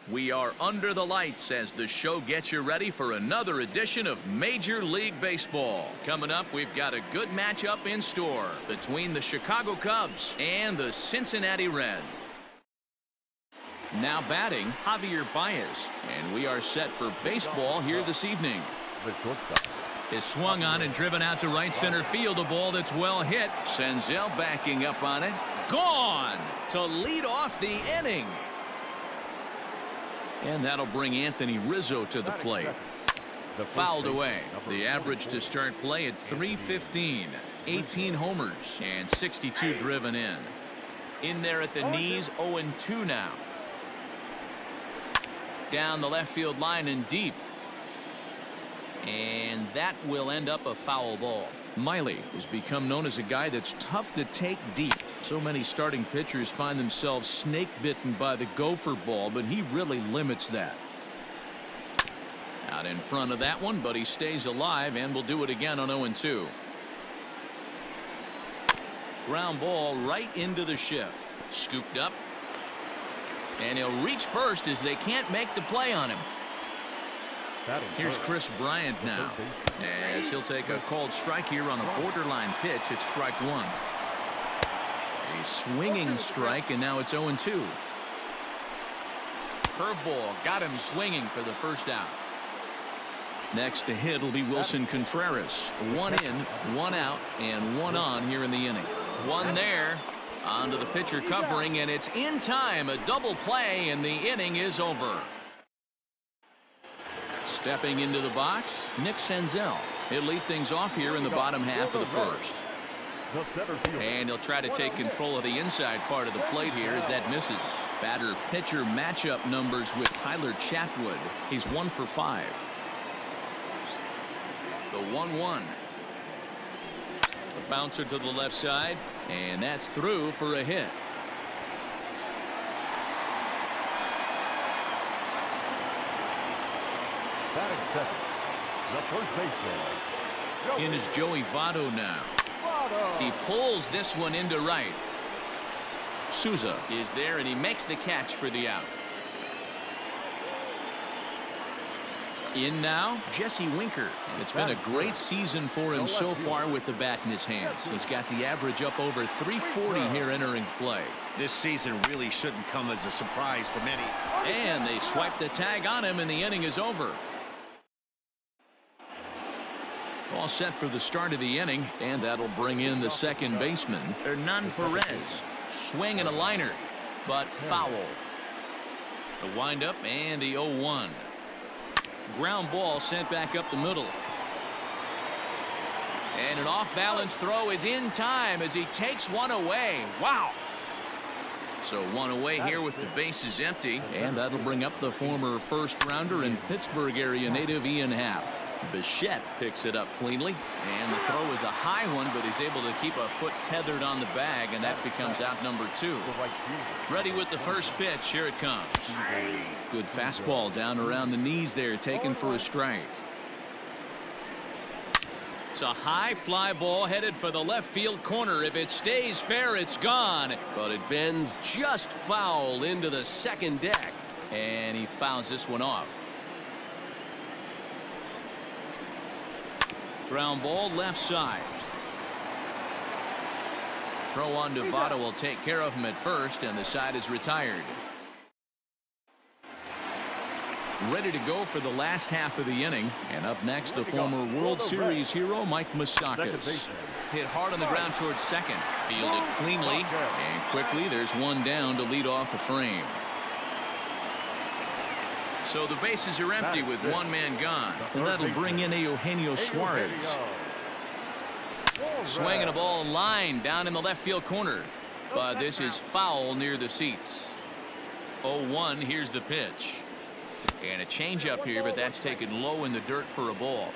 We are under the lights as the show gets you ready for another edition of Major League Baseball. Coming up, we've got a good matchup in store between the Chicago Cubs and the Cincinnati Reds. Now batting, Javier Baez, and we are set for baseball here this evening. Is swung on and driven out to right center field. A ball that's well hit. Senzel backing up on it. Gone to lead off the inning. And that'll bring Anthony Rizzo to the plate. Fouled away. The average to start play at .315. 18 homers and 62 driven in. In there at the knees, 0-2 now. Down the left field line and deep. And that will end up a foul ball. Miley has become known as a guy that's tough to take deep. So many starting pitchers find themselves snake bitten by the gopher ball, but he really limits that. Out in front of that one, but he stays alive and will do it again on 0-2. Ground ball right into the shift. Scooped up. And he'll reach first as they can't make the play on him. Here's Chris Bryant now, as he'll take a called strike here on a borderline pitch at strike one. A swinging strike, and now it's 0-2. Curveball got him swinging for the first out. Next to hit will be Wilson Contreras. One in, one out, and one on here in the inning. One there. On to the pitcher covering, and it's in time. A double play, and the inning is over. Stepping into the box, Nick Senzel. He'll lead things off here in the bottom half of the first. And he'll try to take control of the inside part of the plate here as that misses. Batter-pitcher matchup numbers with Tyler Chatwood. He's 1 for 5. The 1-1. The bouncer to the left side, and that's through for a hit. The first baseman. In is Joey Votto now. He pulls this one into right. Souza is there, and he makes the catch for the out. In now, Jesse Winker. And it's been a great season for him so far with the bat in his hands. He's got the average up over .340 here entering play. This season really shouldn't come as a surprise to many. And they swipe the tag on him, and the inning is over. All set for the start of the inning, and that'll bring in the second baseman, Hernan Perez. Swing and a liner, but foul. The windup and the 0-1. Ground ball sent back up the middle. And an off-balance throw is in time as he takes one away. Wow. So one away here with the bases empty, and that'll bring up the former first-rounder and Pittsburgh area native Ian Happ. Bichette picks it up cleanly, and the throw is a high one, but he's able to keep a foot tethered on the bag, and that becomes out number 2. Ready with the first pitch. Here it comes. Good fastball down around the knees there, taken for a strike. It's a high fly ball headed for the left field corner. If it stays fair, it's gone, but it bends just foul into the second deck, and he fouls this one off. Ground ball left side. Throw on to Votto will take care of him at first, and the side is retired. Ready to go for the last half of the inning, and up next the former World Series hero Mike Moustakas. Hit hard on the ground towards second, fielded cleanly, and quickly there's one down to lead off the frame. So the bases are empty with one man gone. And that'll bring in Eugenio Suarez. Swinging a ball line down in the left field corner. But this is foul near the seats. 0-1, here's the pitch. And a changeup here, but that's taken low in the dirt for a ball.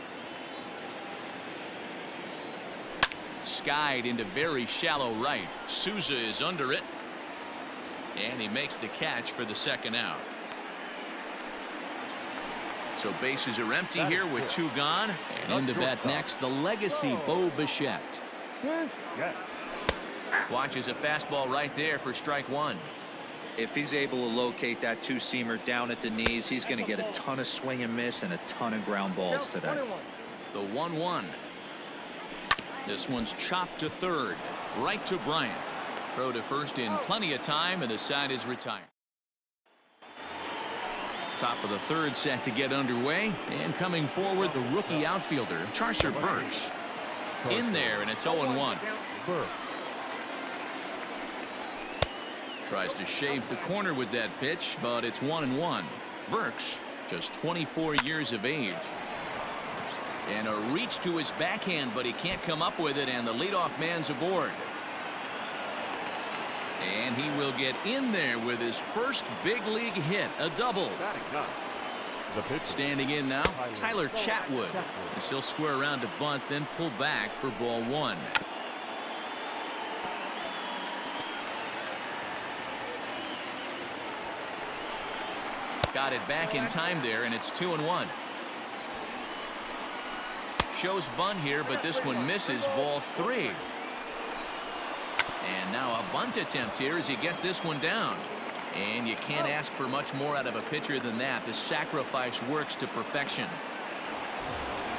Skied into very shallow right. Souza is under it. And he makes the catch for the second out. So bases are empty here with 2 gone. And into bat next, the legacy Bo Bichette. Watches a fastball right there for strike 1. If he's able to locate that two-seamer down at the knees, he's going to get a ton of swing and miss and a ton of ground balls today. The 1-1. This one's chopped to third. Right to Bryant. Throw to first in plenty of time, and the side is retired. Top of the third set to get underway, and coming forward, the rookie outfielder, Charcer Burks. In there, and it's 0-1. Burke. Tries to shave the corner with that pitch, but it's 1-1. Burks, just 24 years of age. And a reach to his backhand, but he can't come up with it, and the leadoff man's aboard. And he will get in there with his first big league hit, a double. The pitcher. Standing in now, Tyler Chatwood. As he'll square around to bunt, then pull back for ball one. Got it back in time there, and it's 2-1. Shows bunt here, but this one misses, ball three. And now a bunt attempt here as he gets this one down. And you can't ask for much more out of a pitcher than that. The sacrifice works to perfection.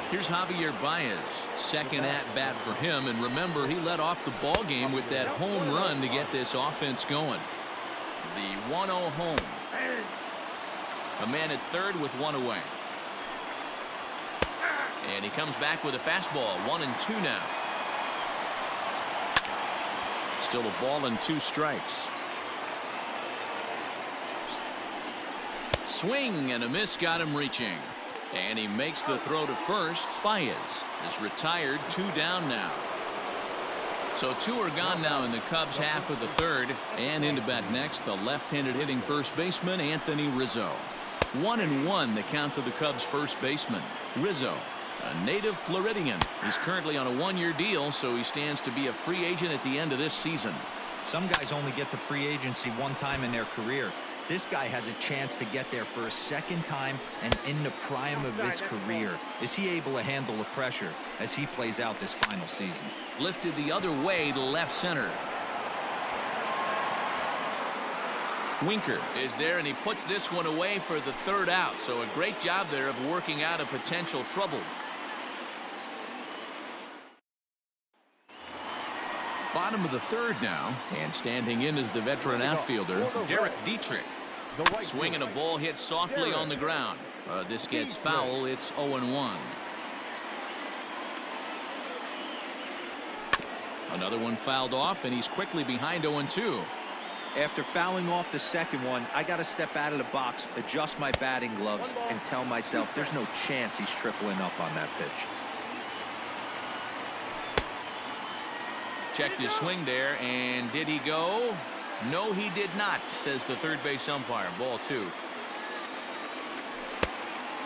Here's Javier Baez, second at bat for him, and remember, he led off the ball game with that home run to get this offense going. The 1-0 home. A man at third with one away. And he comes back with a fastball, 1-2 now. Still a ball and 2 strikes. Swing and a miss got him reaching. And he makes the throw to first. Baez is retired, 2 down now. So 2 are gone now in the Cubs half of the third. And into bat next, the left-handed hitting first baseman, Anthony Rizzo. 1-1 the count to the Cubs first baseman. Rizzo, a native Floridian. He's currently on a 1-year deal, so he stands to be a free agent at the end of this season. Some guys only get to free agency one time in their career. This guy has a chance to get there for a second time and in the prime of his career. Is he able to handle the pressure as he plays out this final season? Lifted the other way to left center. Winker is there, and he puts this one away for the third out. So a great job there of working out a potential trouble. Bottom of the third now, and standing in is the veteran outfielder, Derek Dietrich. Swinging a ball hit softly on the ground. This gets foul. It's 0-1. Another one fouled off, and he's quickly behind 0-2. After fouling off the second one, I got to step out of the box, adjust my batting gloves, and tell myself there's no chance he's tripling up on that pitch. Checked his swing there, and did he go? No, he did not, says the third base umpire. Ball 2.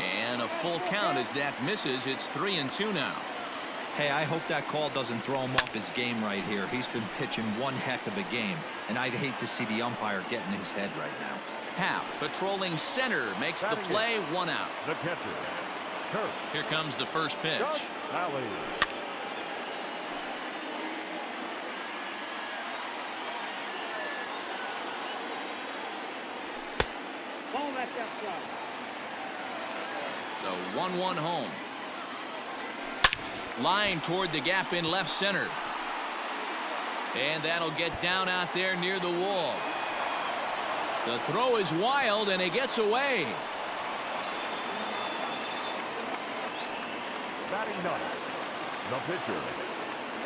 And a full count as that misses. It's 3-2 now. Hey, I hope that call doesn't throw him off his game right here. He's been pitching one heck of a game, and I'd hate to see the umpire get in his head right now. Happ patrolling center makes the play, 1 out. The catcher, Kurt. Here comes the first pitch. Alley. The 1-1 home. Line toward the gap in left center. And that'll get down out there near the wall. The throw is wild, and he gets away. Batting ninth, the pitcher,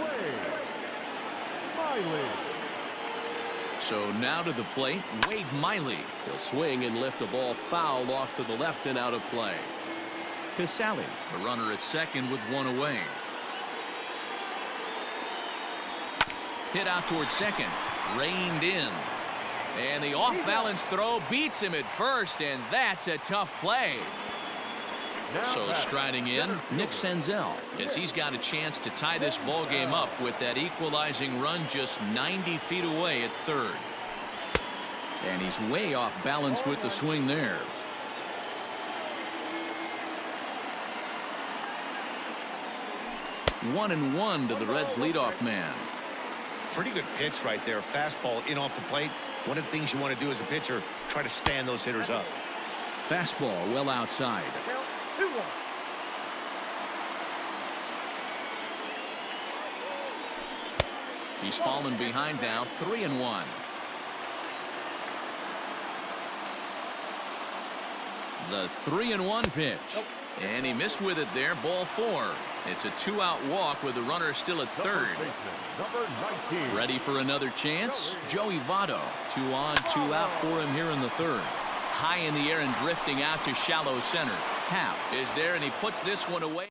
Wade Miley. So now to the plate, Wade Miley. He'll swing and lift a ball foul off to the left and out of play. Casali, the runner at second with 1 away. Hit out toward second. Reined in. And the off-balance throw beats him at first, and that's a tough play. So striding in, Nick Senzel, as he's got a chance to tie this ball game up with that equalizing run just 90 feet away at third. And he's way off balance with the swing there. 1-1 to the Reds leadoff man. Pretty good pitch right there. Fastball in off the plate. One of the things you want to do as a pitcher, try to stand those hitters up. Fastball well outside. Count 2-1. He's fallen behind now, 3-1. The 3-1 pitch. And he missed with it there, ball 4. It's a 2-out walk with the runner still at third. Number 19. Ready for another chance? Joey Votto. 2 on, 2 out for him here in the third. High in the air and drifting out to shallow center. Happ is there, and he puts this one away.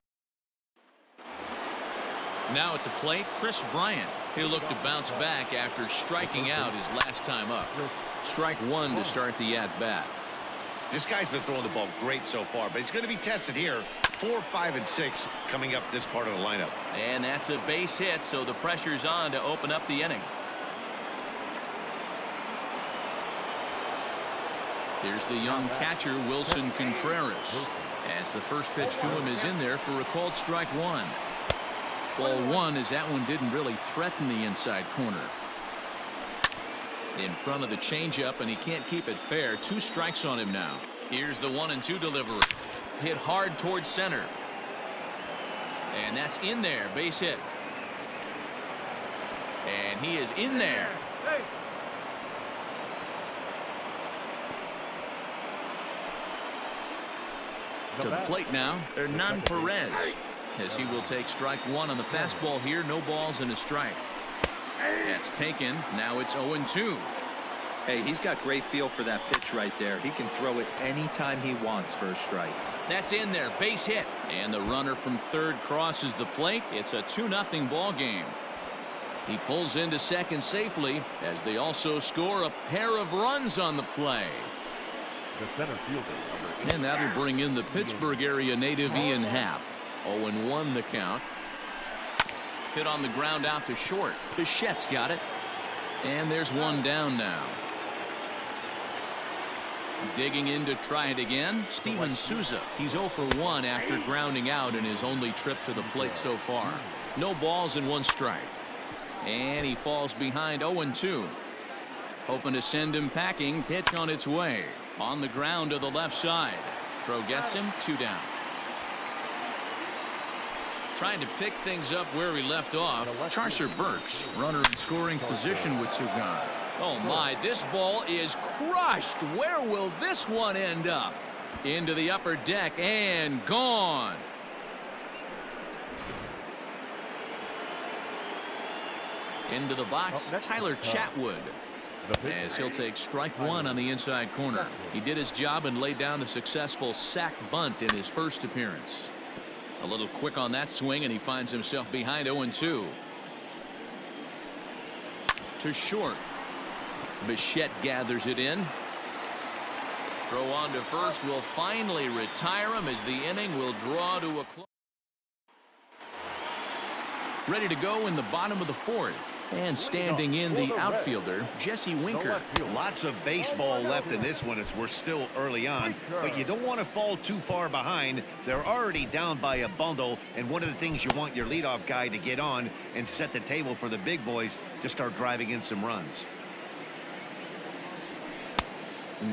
Now at the plate, Chris Bryant. He'll look to bounce back after striking out his last time up. Strike 1 to start the at-bat. This guy's been throwing the ball great so far, but he's going to be tested here. 4, 5, and 6 coming up this part of the lineup. And that's a base hit, so the pressure's on to open up the inning. Here's the young catcher, Wilson Contreras. As the first pitch to him is in there for a called strike 1. Ball 1 as that one didn't really threaten the inside corner. In front of the changeup, and he can't keep it fair. 2 strikes on him now. Here's the 1-2 delivery. Hit hard towards center. And that's in there. Base hit. And he is in there. To the plate now, Hernan Perez, as he will take strike 1 on the fastball here. No balls and a strike. That's taken. Now it's 0-2. Hey, he's got great feel for that pitch right there. He can throw it anytime he wants for a strike. That's in there. Base hit. And the runner from third crosses the plate. It's a 2-0 ball game. He pulls into second safely as they also score a pair of runs on the play. The center fielder, number 8. And that'll bring in the Pittsburgh area native Ian Happ. 0-1 the count. Hit on the ground out to short. Bichette's got it. And there's one down now. Digging in to try it again, Steven Souza. He's 0 for 1 after grounding out in his only trip to the plate so far. No balls and 1 strike. And he falls behind 0-2. Hoping to send him packing. Pitch on its way. On the ground to the left side. Throw gets him. 2 down. Trying to pick things up where he left off. Charcer Burks, runner in scoring position with Sugan. Oh my, this ball is crushed. Where will this one end up? Into the upper deck and gone. Into the box, Tyler Chatwood. As he'll take strike 1 on the inside corner. He did his job and laid down a successful sac bunt in his first appearance. A little quick on that swing, and he finds himself behind 0-2. To short. Bichette gathers it in. Throw on to first will finally retire him as the inning will draw to a close. Ready to go in the bottom of the 4th. And standing in the outfielder, Jesse Winker. Lots of baseball left in this one as we're still early on, but you don't want to fall too far behind. They're already down by a bundle, and one of the things you want your leadoff guy to get on and set the table for the big boys to start driving in some runs.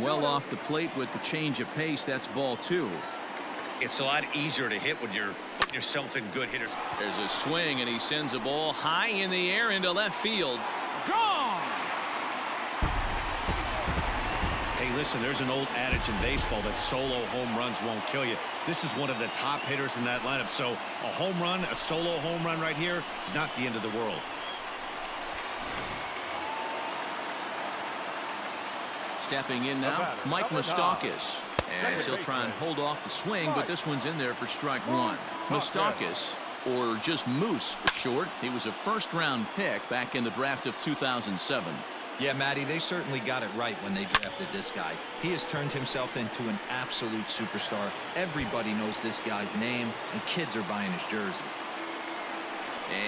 Well off the plate with the change of pace. That's ball 2. It's a lot easier to hit when you're putting yourself in good hitters. There's a swing, and he sends a ball high in the air into left field. Gone! Hey, listen, there's an old adage in baseball that solo home runs won't kill you. This is one of the top hitters in that lineup. So a home run, a solo home run right here is not the end of the world. Stepping in now, Mike Moustakas. As he'll try and hold off the swing, but this one's in there for strike 1. Moustakas, or just Moose for short. He was a first-round pick back in the draft of 2007. Yeah, Matty, they certainly got it right when they drafted this guy. He has turned himself into an absolute superstar. Everybody knows this guy's name, and kids are buying his jerseys.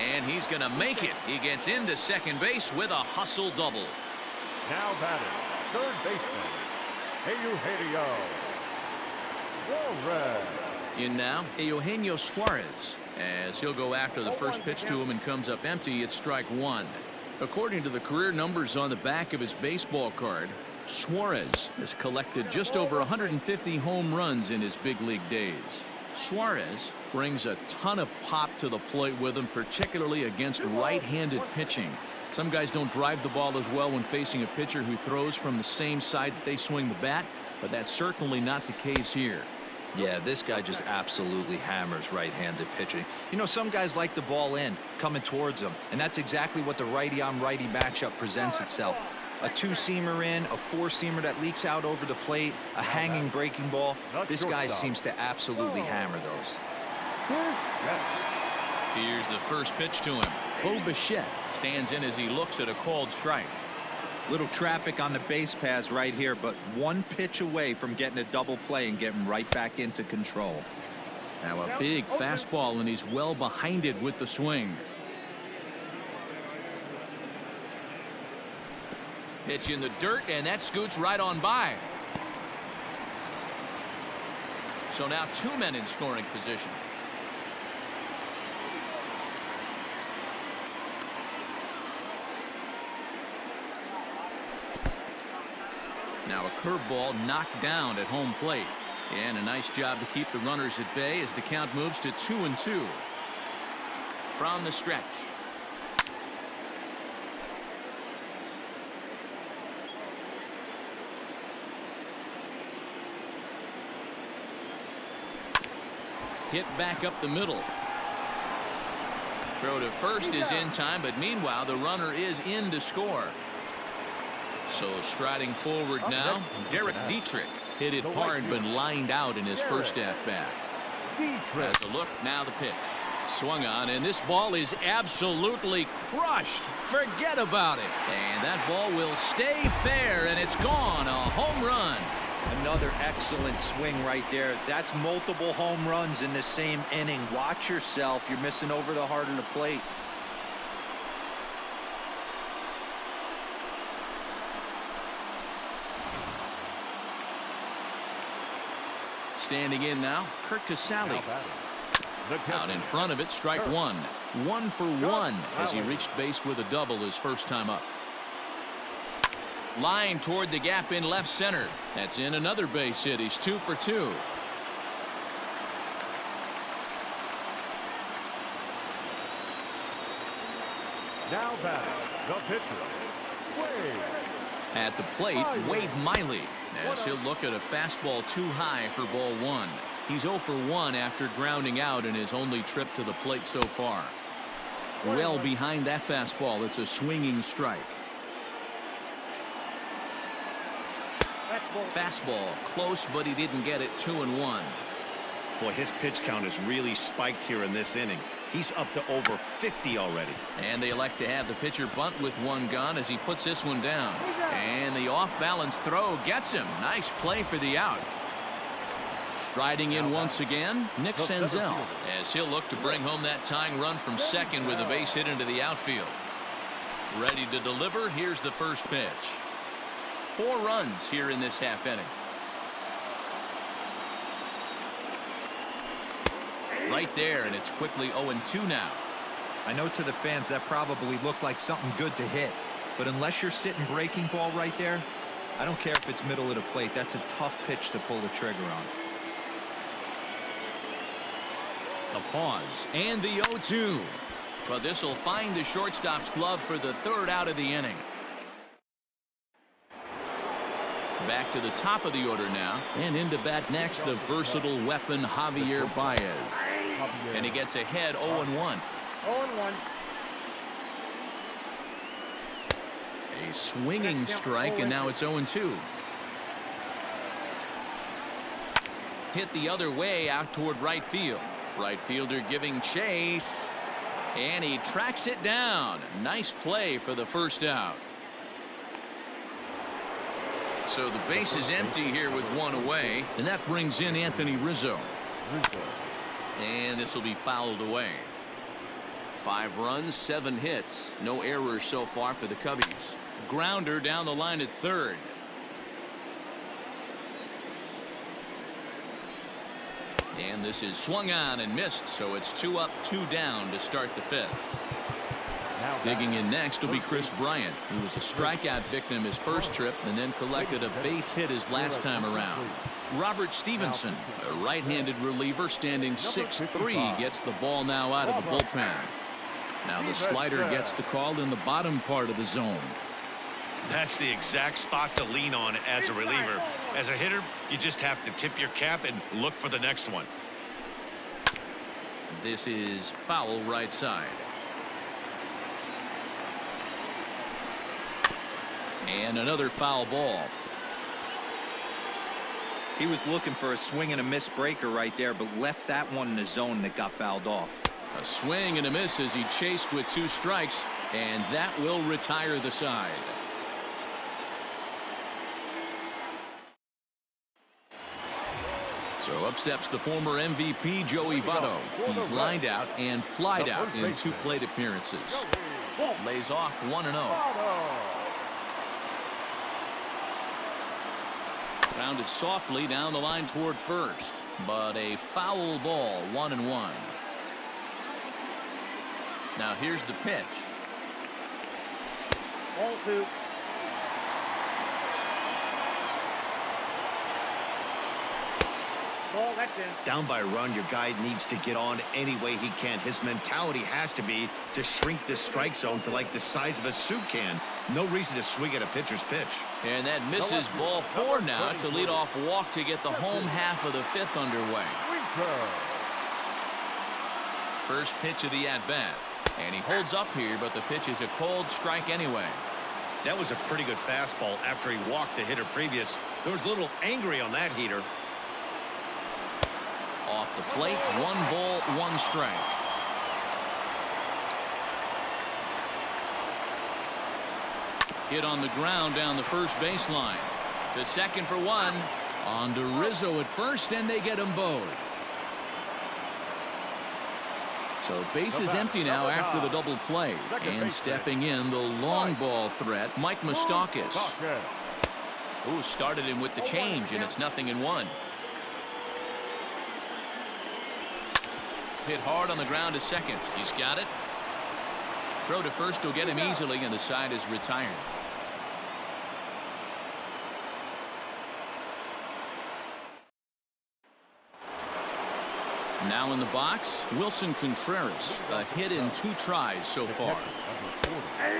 And he's going to make it. He gets into second base with a hustle double. Now batting, third baseman, Eugenio Suarez. In now, Eugenio Suarez. As he'll go after the first pitch to him and comes up empty, it's strike 1. According to the career numbers on the back of his baseball card, Suarez has collected just over 150 home runs in his big league days. Suarez brings a ton of pop to the plate with him, particularly against right-handed pitching. Some guys don't drive the ball as well when facing a pitcher who throws from the same side that they swing the bat, but that's certainly not the case here. Yeah, this guy just absolutely hammers right-handed pitching. You know, some guys like the ball in, coming towards them, and that's exactly what the righty-on-righty matchup presents itself. A two-seamer in, a four-seamer that leaks out over the plate, a hanging breaking ball. This guy seems to absolutely hammer those. Here's the first pitch to him. Bo Bichette stands in as he looks at a called strike. Little traffic on the base paths right here, but one pitch away from getting a double play and getting right back into control. Now a big fastball, and he's well behind it with the swing. Pitch in the dirt, and that scoots right on by. So now two men in scoring position. Now a curveball knocked down at home plate. And a nice job to keep the runners at bay as the count moves to 2-2. From the stretch. Hit back up the middle. Throw to first is in time, but meanwhile the runner is in to score. So striding forward now, Derek Dietrich hit it hard but lined out in his first at bat. As a look, now the pitch. Swung on, and this ball is absolutely crushed. Forget about it. And that ball will stay fair, and it's gone. A home run. Another excellent swing right there. That's multiple home runs in the same inning. Watch yourself. You're missing over the heart of the plate. Standing in now, Curt Casali. Out in front of it, strike one. 1 for 1 as he reached base with a double his first time up. Line toward the gap in left center. That's in another base hit. He's 2 for 2. Now batting, the pitcher, Wade. At the plate, Wade Miley, as he'll look at a fastball too high for ball 1. He's 0 for 1 after grounding out in his only trip to the plate so far. Well behind that fastball, it's a swinging strike. Fastball close, but he didn't get it. 2-1. Boy, his pitch count has really spiked here in this inning. He's up to over 50 already. And they elect to have the pitcher bunt with one gone as he puts this one down. And the off-balance throw gets him. Nice play for the out. Striding in once again, Nick Senzel, as he'll look to bring home that tying run from second with a base hit into the outfield. Ready to deliver. Here's the first pitch. 4 runs here in this half inning. Right there, and it's quickly 0-2 now. I know to the fans that probably looked like something good to hit, but unless you're sitting breaking ball right there, I don't care if it's middle of the plate. That's a tough pitch to pull the trigger on. A pause and the 0-2, but this will find the shortstop's glove for the third out of the inning. Back to the top of the order now, and into bat next, the versatile weapon Javier Baez. And he gets ahead 0-1. 0-1. A swinging strike, and now it's 0-2. Hit the other way out toward right field. Right fielder giving chase, and he tracks it down. Nice play for the first out. So the base is empty here with one away, and that brings in Anthony Rizzo. And this will be fouled away. 5 runs, 7 hits. No errors so far for the Cubbies. Grounder down the line at third. And this is swung on and missed, so it's 2 up, 2 down to start the 5th. Digging in next will be Chris Bryant, who was a strikeout victim his first trip and then collected a base hit his last time around. Robert Stevenson, a right-handed reliever standing 6'3", gets the ball now out of the bullpen. Now the slider gets the call in the bottom part of the zone. That's the exact spot to lean on as a reliever. As a hitter, you just have to tip your cap and look for the next one. This is foul right side. And another foul ball. He was looking for a swing and a miss breaker right there, but left that one in the zone that got fouled off. A swing and a miss as he chased with 2 strikes, and that will retire the side. So up steps the former MVP Joey Votto. He's lined out and flied out in 2 plate appearances. Lays off 1-0. Grounded softly down the line toward first, but a foul ball, 1-1. Now here's the pitch. Ball 2. Ball, that's in. Down by a run, your guy needs to get on any way he can. His mentality has to be to shrink this strike zone to like the size of a soup can. No reason to swing at a pitcher's pitch. And that misses ball 4 now. It's a leadoff walk to get the home half of the 5th underway. First pitch of the at-bat. And he holds up here, but the pitch is a cold strike anyway. That was a pretty good fastball after he walked the hitter previous. There was a little angry on that heater. Off the plate, 1 ball, 1 strike. Hit on the ground down the first baseline. To second for 1. On to Rizzo at first, and they get them both. So base is empty now after the double play. And stepping in the long ball threat, Mike Moustakas. Who started him with the change, and it's 0-1. Hit hard on the ground to second. He's got it. Throw to first will get him easily, and the side is retired. Now in the box, Wilson Contreras. A hit in 2 tries so far.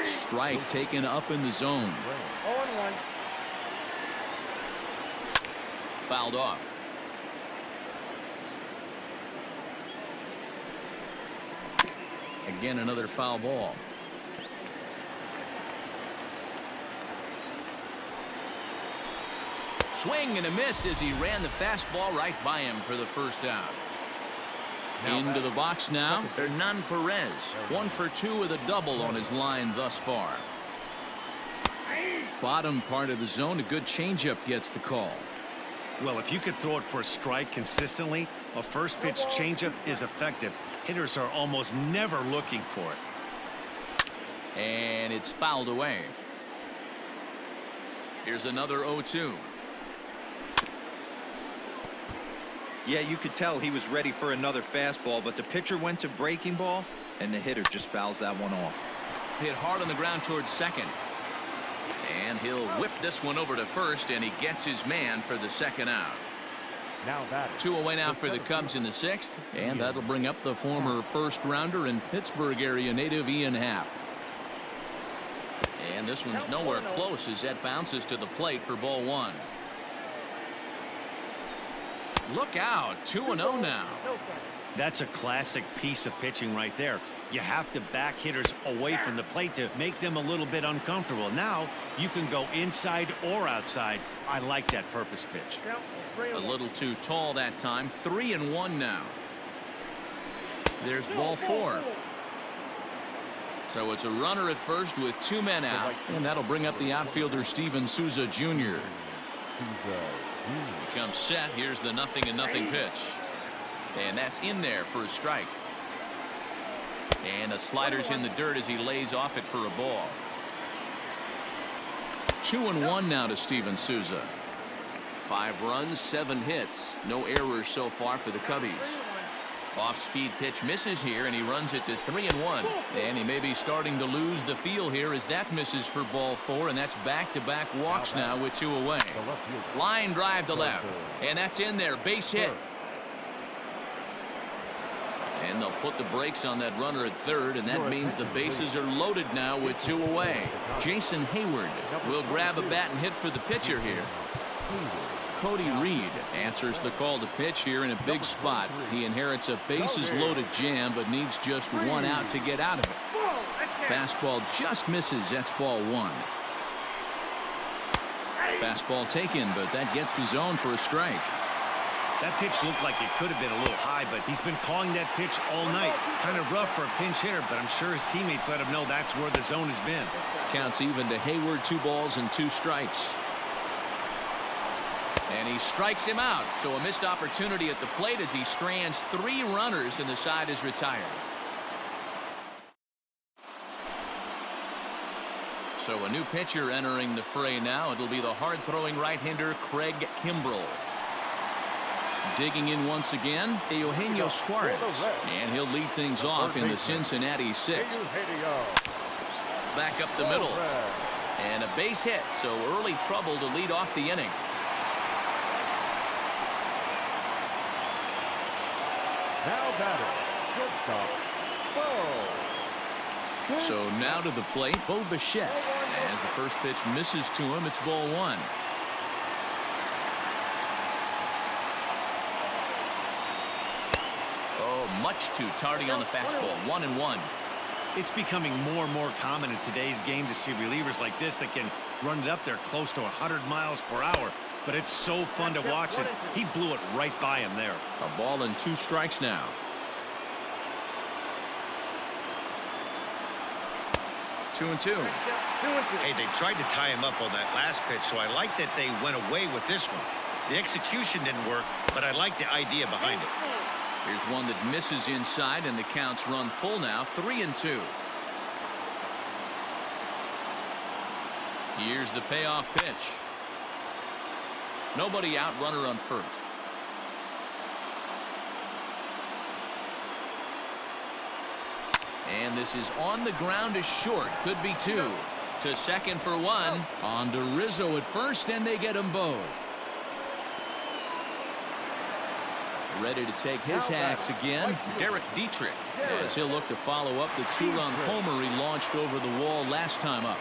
Strike taken up in the zone. 0-1. Fouled off. Again, another foul ball. Swing and a miss as he ran the fastball right by him for the first out. Into the box now, Hernan Perez. 1 for 2 with a double on his line thus far. Bottom part of the zone, a good changeup gets the call. Well, if you could throw it for a strike consistently, a first pitch changeup is effective. Hitters are almost never looking for it. And it's fouled away. Here's another 0-2. Yeah, you could tell he was ready for another fastball, but the pitcher went to breaking ball, and the hitter just fouls that one off. Hit hard on the ground towards second. And he'll whip this one over to first, and he gets his man for the second out. Now that 2 away now for the Cubs in the 6th, and that'll bring up the former first-rounder and Pittsburgh area native Ian Happ. And this one's nowhere close as that bounces to the plate for ball 1. Look out, 2-0 now. That's a classic piece of pitching right there. You have to back hitters away from the plate to make them a little bit uncomfortable. Now you can go inside or outside. I like that purpose pitch. A little too tall that time. 3-1 now. There's ball 4. So it's a runner at first with 2 men out, and that'll bring up the outfielder Steven Souza Jr. He comes set. Here's the 0-0 pitch. And that's in there for a strike. And a slider's in the dirt as he lays off it for a ball. 2-1 now to Steven Souza. 5 runs, 7 hits. No errors so far for the Cubbies. Off-speed pitch misses here, and he runs it to 3-1. And he may be starting to lose the feel here as that misses for ball 4, and that's back-to-back walks now with 2 away. Line drive to left, and that's in there. Base hit. And they'll put the brakes on that runner at third, and that means the bases are loaded now with 2 away. Jason Hayward will grab a bat and hit for the pitcher here. Cody Reed answers the call to pitch here in a big spot. He inherits a bases-loaded jam, but needs just 1 out to get out of it. Fastball just misses. That's ball 1. Fastball taken, but that gets the zone for a strike. That pitch looked like it could have been a little high, but he's been calling that pitch all night. Kind of rough for a pinch hitter, but I'm sure his teammates let him know that's where the zone has been. Counts even to Hayward. 2 balls and 2 strikes. And he strikes him out. So a missed opportunity at the plate as he strands 3 runners and the side is retired. So a new pitcher entering the fray now. It'll be the hard-throwing right-hander Craig Kimbrell. Digging in once again, Eugenio Suarez. And he'll lead things off in the Cincinnati 6th. Back up the middle. And a base hit, so early trouble to lead off the inning. Now batter, shortstop, Bo. So now to the plate, Bo Bichette. As the first pitch misses to him, it's ball 1. Much too tardy on the fastball. 1-1. It's becoming more and more common in today's game to see relievers like this that can run it up there close to 100 miles per hour. But it's so fun to watch it. He blew it right by him there. A ball and 2 strikes now. 2-2. Hey, they tried to tie him up on that last pitch, so I like that they went away with this one. The execution didn't work, but I like the idea behind it. Here's one that misses inside, and the counts run full now. 3-2. Here's the payoff pitch. Nobody out, runner on first. And this is on the ground is short. Could be 2. To second for 1. On to Rizzo at first, and they get them both. Ready to take his hacks again, Derek Dietrich, as he'll look to follow up the 2-run homer he launched over the wall last time up.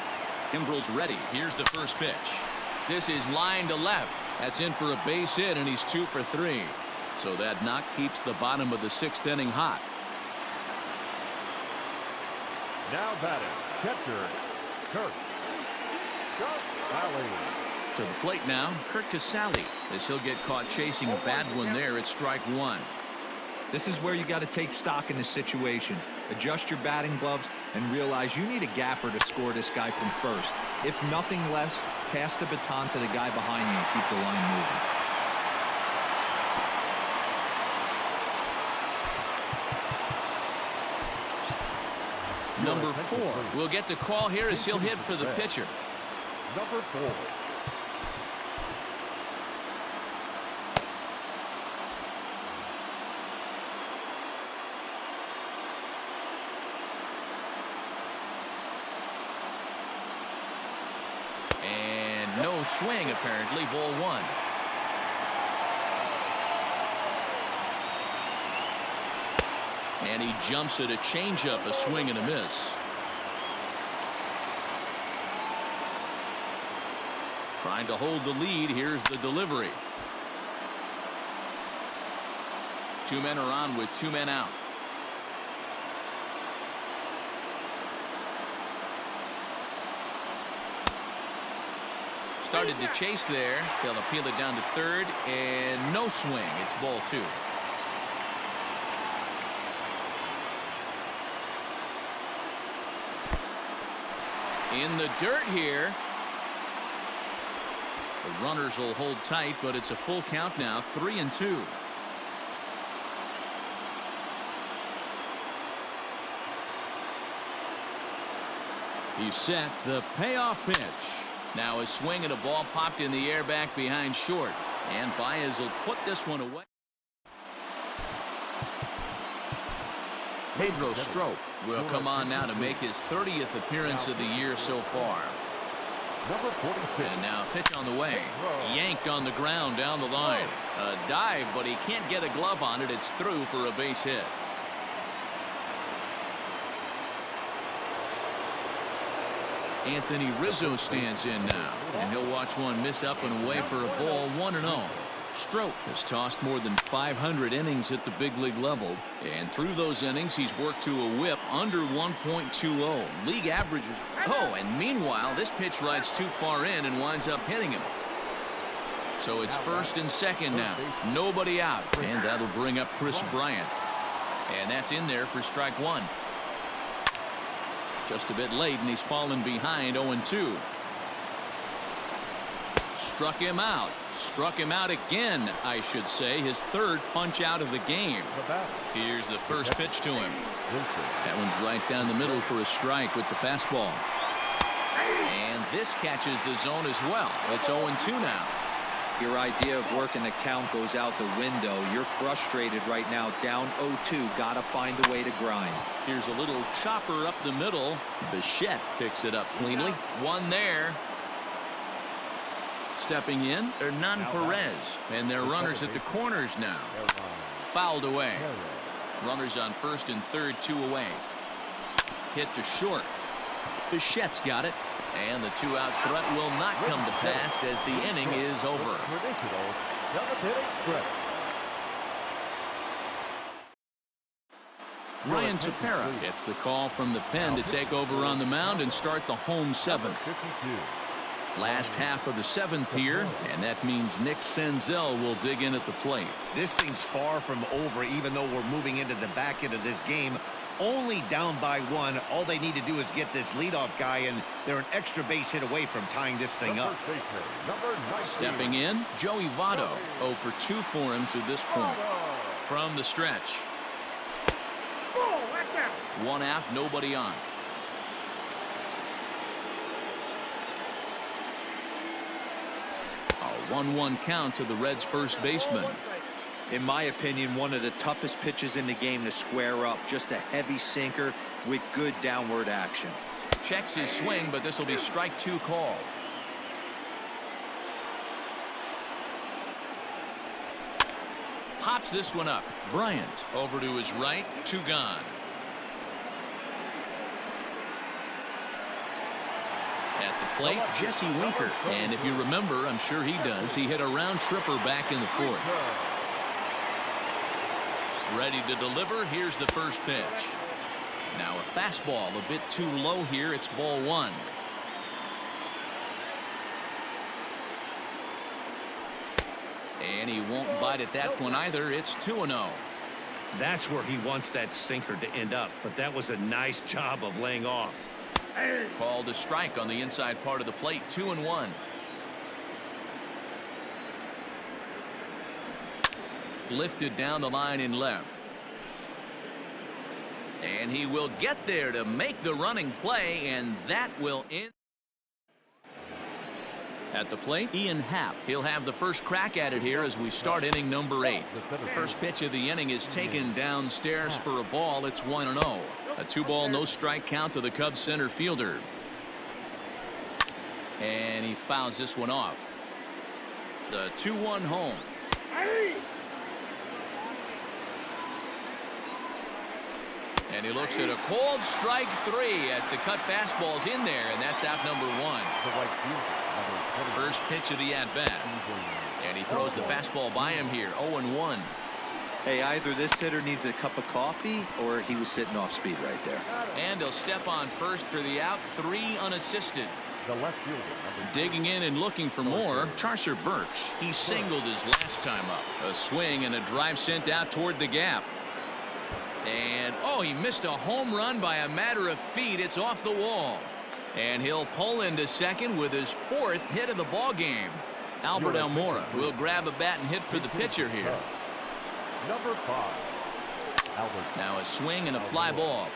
Kimbrell's ready. Here's the first pitch. This is line to left. That's in for a base hit, and he's 2 for 3. So that knock keeps the bottom of the 6th inning hot. Now batting, catcher, Curt Casali. To the plate now, Curt Casali, as he'll get caught chasing a bad one there at strike 1. This is where you got to take stock in this situation. Adjust your batting gloves and realize you need a gapper to score this guy from first. If nothing less, pass the baton to the guy behind you and keep the line moving. Number 4 will get the call here as he'll hit for the pitcher. Number 4. And no swing, apparently. Ball 1. And he jumps at a changeup, a swing and a miss. Trying to hold the lead. Here's the delivery. 2 men are on with 2 men out. Started to chase there. They'll appeal it down to third, and no swing. It's ball 2. In the dirt here. The runners will hold tight, but it's a full count now. 3-2. He's set. The payoff pitch. Now a swing and a ball popped in the air back behind short. And Baez will put this one away. Pedro Strop will come on now to make his 30th appearance of the year so far. Number 46. And now pitch on the way. Yanked on the ground down the line. A dive, but he can't get a glove on it. It's through for a base hit. Anthony Rizzo stands in now, and he'll watch one miss up and away for a ball, 1-0. Strop has tossed more than 500 innings at the big league level, and through those innings he's worked to a whip under 1.20. League averages. Oh, and meanwhile this pitch rides too far in and winds up hitting him. So it's first and second now. Nobody out, and that'll bring up Chris Bryant. And that's in there for strike one. Just a bit late, and he's fallen behind 0-2. Struck him out. Struck him out again, I should say. His third punch out of the game. Here's the first pitch to him. That one's right down the middle for a strike with the fastball. And this catches the zone as well. It's 0-2 now. Your idea of working the count goes out the window. You're frustrated right now, down 0-2. Got to find a way to grind. Here's a little chopper up the middle. Bichette picks it up cleanly. One there. Stepping in, Hernan Perez. And they're runners at the corners now. Fouled away. Runners on first and third, 2 away. Hit to short. Bichette's got it. And the 2-out threat will not come to pass as the inning is over. Ryan Tepera gets the call from the pen to take over on the mound and start the home seventh. Last half of the seventh here, and that means Nick Senzel will dig in at the plate. This thing's far from over, even though we're moving into the back end of this game. Only down by 1. All they need to do is get this leadoff guy, and they're an extra base hit away from tying this thing up. Stepping in, Joey Votto. 0 for 2 for him to this point. From the stretch. 1 out, nobody on. A 1-1 count to the Reds' first baseman. In my opinion, one of the toughest pitches in the game to square up. Just a heavy sinker with good downward action. Checks his swing, but this will be strike 2 call. Pops this one up. Bryant over to his right, 2 gone. At the plate, Jesse Winker. And if you remember, I'm sure he does, he hit a round tripper back in the 4th. Ready to deliver. Here's the first pitch. Now a fastball a bit too low here. It's ball 1. And he won't bite at that one either. It's 2-0. That's where he wants that sinker to end up, but that was a nice job of laying off. Called a strike on the inside part of the plate. 2-1. Lifted down the line in left. And he will get there to make the running play, and that will end. At the plate, Ian Happ. He'll have the first crack at it here as we start inning number 8. First pitch of the inning is taken downstairs for a ball. It's 1-0. A 2-ball, no strike count to the Cubs center fielder. And he fouls this one off. The 2-1 home. And he looks at a cold strike 3 as the cut fastball's in there, and that's out number 1. First pitch of the at-bat. And he throws the fastball by him here. 0-1. Hey, either this hitter needs a cup of coffee or he was sitting off speed right there. And he'll step on first for the out. 3 unassisted. The left fielder. Digging in and looking for more, Charcer Burks. He singled his last time up. A swing and a drive sent out toward the gap. And, oh, he missed a home run by a matter of feet. It's off the wall. And he'll pull into second with his 4th hit of the ball game. Albert Almora will grab a bat and hit for the pitcher here. Number 5. Albert. Now a swing and a fly ball.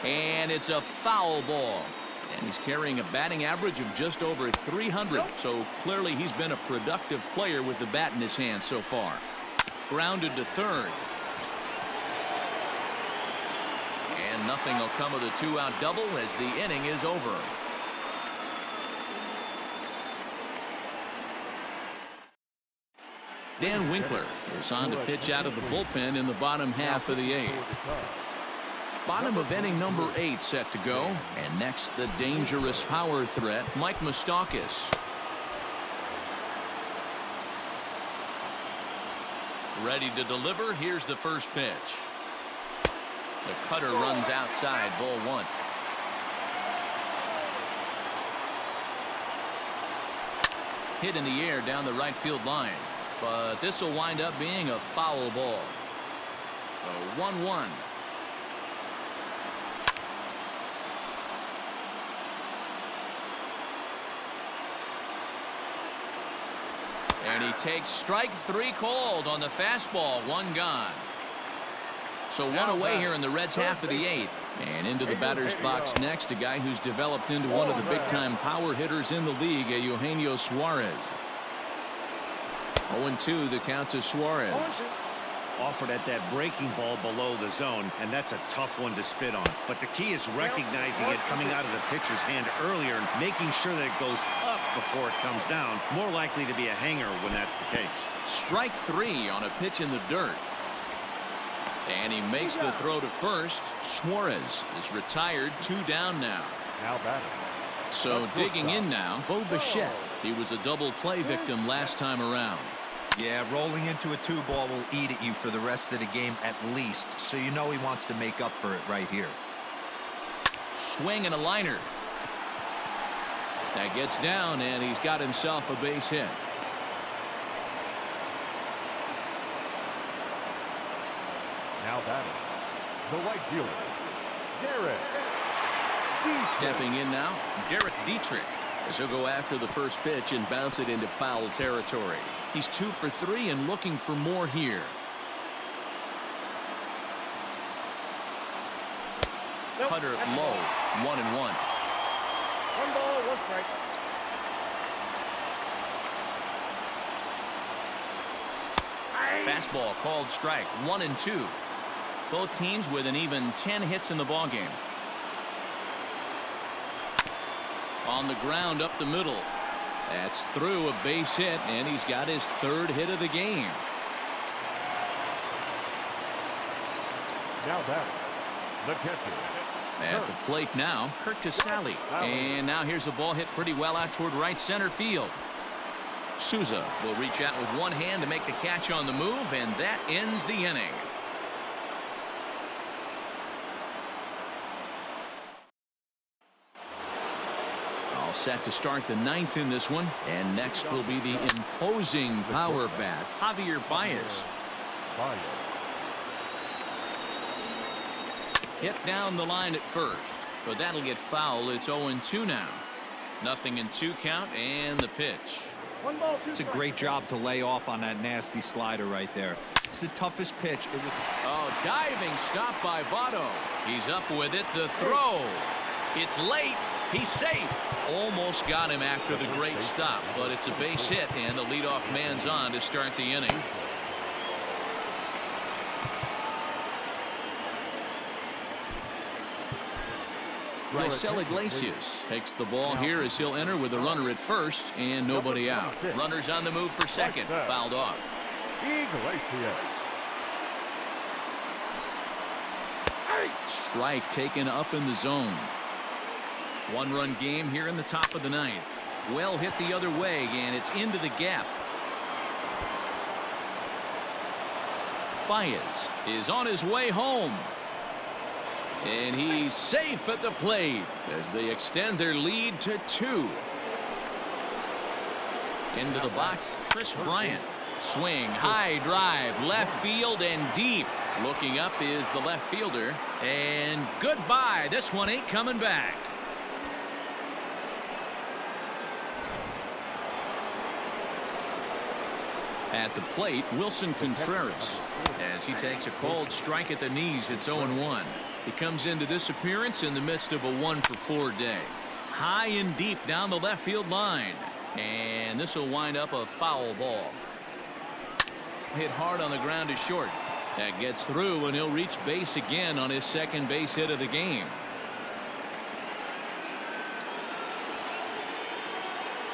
And it's a foul ball. And he's carrying a batting average of just over 300. So clearly he's been a productive player with the bat in his hand so far. Grounded to third. nothing will come of the two-out double as the inning is over. Dan Winkler is on to pitch out of the bullpen in the bottom half of the eighth. Bottom of inning number 8 set to go. And next, the dangerous power threat, Mike Moustakas. Ready to deliver. Here's the first pitch. The cutter runs outside, ball 1. Hit in the air down the right field line. But this will wind up being a foul ball. A 1-1. And he takes strike 3 called on the fastball. 1 gone. So 1 away here in the Reds' half of the 8th. And into the batter's box next, a guy who's developed into one of the big-time power hitters in the league, Eugenio Suarez. 0-2 the count to Suarez. Offered at that breaking ball below the zone, and that's a tough one to spit on. But the key is recognizing it coming out of the pitcher's hand earlier and making sure that it goes up before it comes down. More likely to be a hanger when that's the case. Strike 3 on a pitch in the dirt. And he makes the throw to first. Suarez is retired, 2 down now. Now batting. So digging in now, Bo Bichette. He was a double play victim last time around. Yeah, rolling into a 2-ball will eat at you for the rest of the game at least, so you know he wants to make up for it right here. Swing and a liner. That gets down, and he's got himself a base hit. Now batting. The right fielder, Derek Dietrich. Stepping in now, Derek Dietrich, as he'll go after the first pitch and bounce it into foul territory. He's 2 for 3 and looking for more here. Cutter low, 1-1. 1 ball, 1 strike. Fastball called strike, 1-2. Both teams with an even 10 hits in the ballgame. On the ground up the middle. That's through, a base hit, and he's got his 3rd hit of the game. Now batting. The catcher. At the plate now, Kurt Casale. And now here's a ball hit pretty well out toward right center field. Souza will reach out with one hand to make the catch on the move, and that ends the inning. All set to start the 9th in this one, and next will be the imposing power bat, Javier Baez. Hit down the line at first, but that'll get foul. It's 0-2 now. Nothing in 2 count, and the pitch. It's a great job to lay off on that nasty slider right there. It's the toughest pitch. It was. Oh, diving stop by Votto. He's up with it. The throw. It's late. He's safe. Almost got him after the great stop, but it's a base hit, and the leadoff man's on to start the inning. Raisel Iglesias takes the ball here as he'll enter with a runner at first and nobody out. Runners on the move for second. Fouled off. Iglesias. Strike taken up in the zone. 1-run game here in the top of the 9th. Well hit the other way, and it's into the gap. Baez is on his way home. And he's safe at the plate as they extend their lead to 2. Into the box, Chris Bryant. Swing, high drive, left field and deep. Looking up is the left fielder. And goodbye. This one ain't coming back. At the plate, Wilson Contreras, as he takes a called strike at the knees. It's 0-1. He comes into this appearance in the midst of a 1-for-4 day. High and deep down the left field line. And this will wind up a foul ball. Hit hard on the ground to short. That gets through, and he'll reach base again on his second base hit of the game.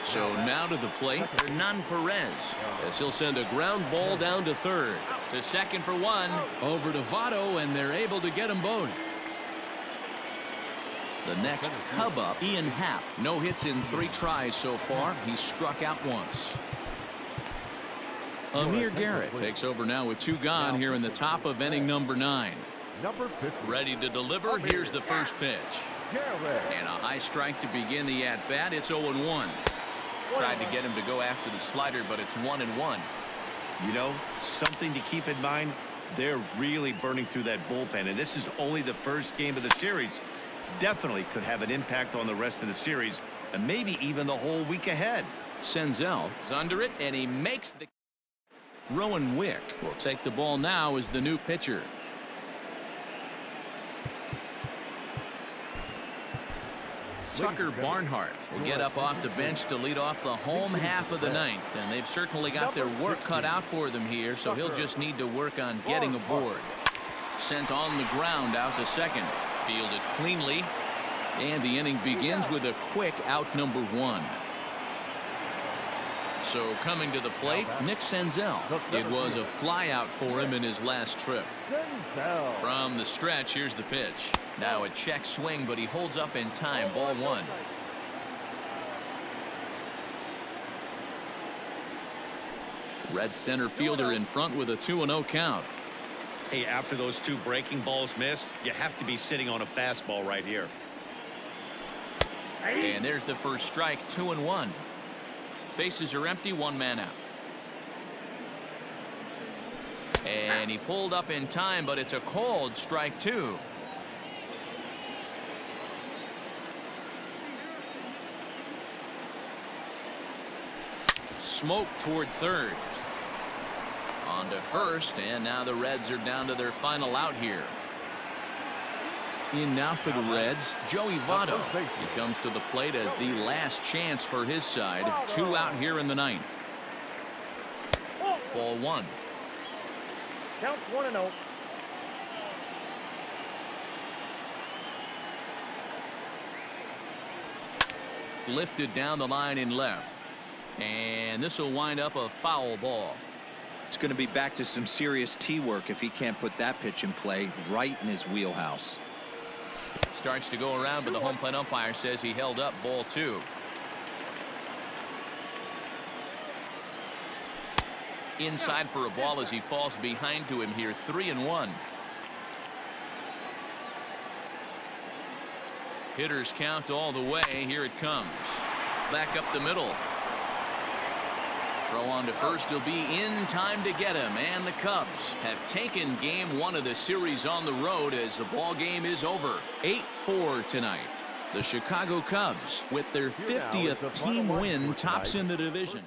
So now to the plate, Hernan Perez, as he'll send a ground ball down to third. To second for one. Over to Votto, and they're able to get them both. The next Cub up, Ian Happ. No hits in 3 tries so far. He's struck out once. Amir Garrett takes over now with 2 gone here in the top of inning number 9. Number 50. Ready to deliver. Here's the first pitch. Garrett. And a high strike to begin the at-bat. It's 0-1. Tried to get him to go after the slider, but it's 1-1. You know, something to keep in mind, they're really burning through that bullpen, and this is only the first game of the series. Definitely could have an impact on the rest of the series, and maybe even the whole week ahead. Senzel is under it, and he makes the... Rowan Wick will take the ball now as the new pitcher. Tucker Barnhart will get up off the bench to lead off the home half of the ninth, and they've certainly got their work cut out for them here, so he'll just need to work on getting aboard. Sent on the ground out to second, fielded cleanly, and the inning begins with a quick out number 1. So coming to the plate, Nick Senzel. It was a flyout for him in his last trip. Senzel. From the stretch, here's the pitch. Now a check swing, but he holds up in time. Ball 1. Red center fielder in front with a 2-0 count. Hey, after those 2 breaking balls missed, you have to be sitting on a fastball right here. And there's the first strike, 2-1. Bases are empty, 1 man out. And he pulled up in time, but it's a called strike 2. Smoke toward third. On to first, and now the Reds are down to their final out here. In now for the Reds, Joey Votto. He comes to the plate as the last chance for his side. 2 out here in the 9th. Ball 1. Count 1-0. Lifted down the line in left. And this will wind up a foul ball. It's going to be back to some serious tee work if he can't put that pitch in play right in his wheelhouse. Starts to go around, but the home plate umpire says he held up. Ball 2. Inside for a ball as he falls behind to him here. 3-1. Hitters count all the way. Here it comes. Back up the middle. Throw on to first will be in time to get him, and the Cubs have taken game 1 of the series on the road as the ball game is over. 8-4 tonight. The Chicago Cubs, with their 50th team win, tops in the division.